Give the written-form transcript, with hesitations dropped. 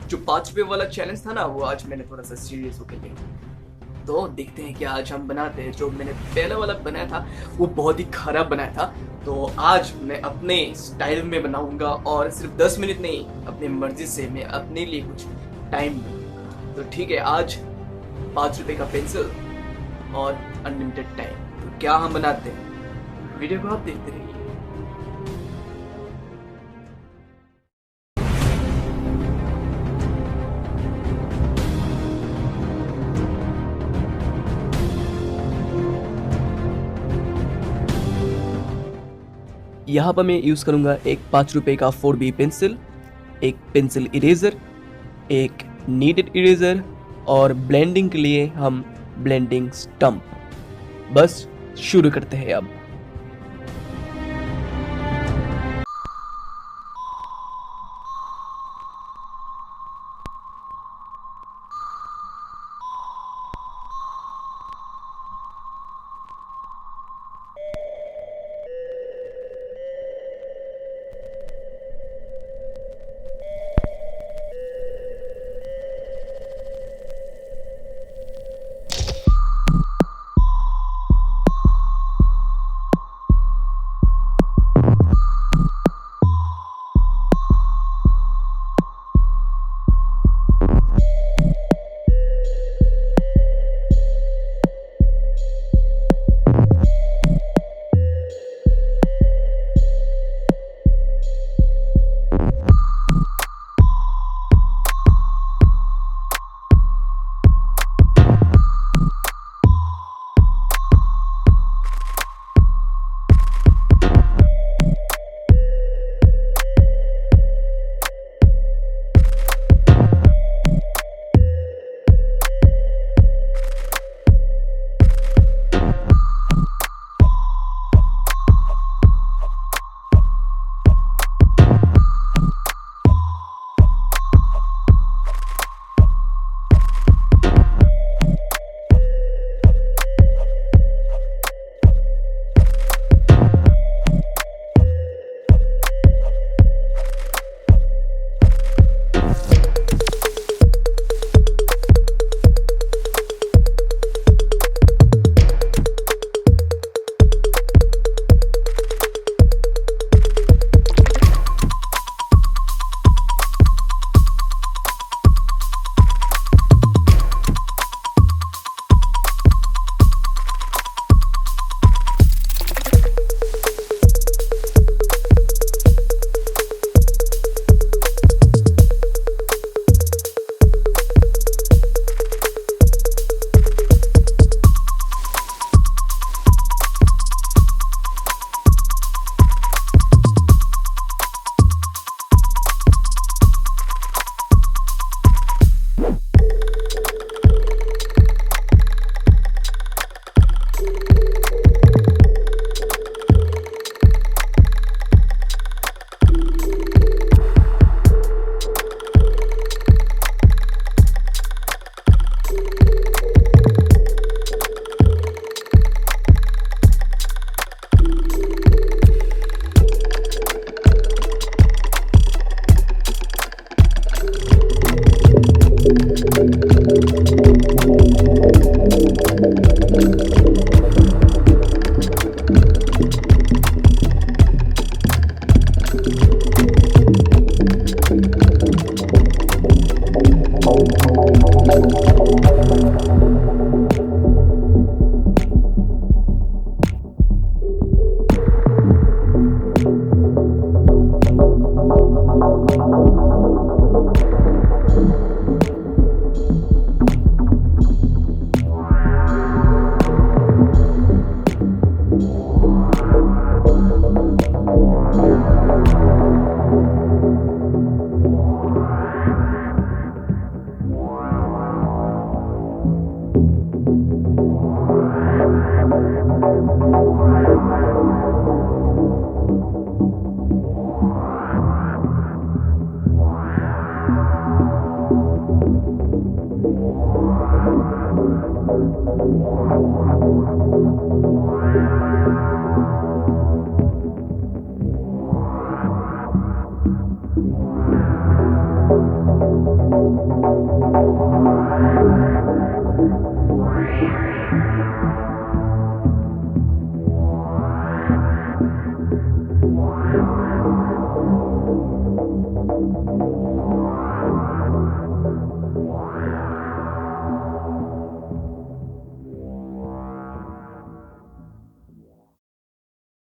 जो 5 रुपए वाला चैलेंज था ना, वो आज मैंने थोड़ा सा सीरियस होकर लिया। तो देखते हैं कि आज हम बनाते हैं। जो मैंने पहला वाला बनाया था वो बहुत ही खराब बनाया था, तो आज मैं अपने स्टाइल में बनाऊंगा और सिर्फ 10 मिनट नहीं, अपनी मर्जी से मैं अपने लिए कुछ टाइम दूंगा। तो ठीक है, आज 5 रुपए का पेंसिल और अनलिमिटेड टाइम। तो क्या हम बनाते हैं, वीडियो को आप देखते रहिए। यहाँ पर मैं यूज़ करूँगा एक 5 रुपए का 4B पेंसिल, एक पेंसिल इरेज़र, एक नीडेड इरेज़र और ब्लेंडिंग के लिए हम ब्लेंडिंग स्टम्प। बस शुरू करते हैं अब।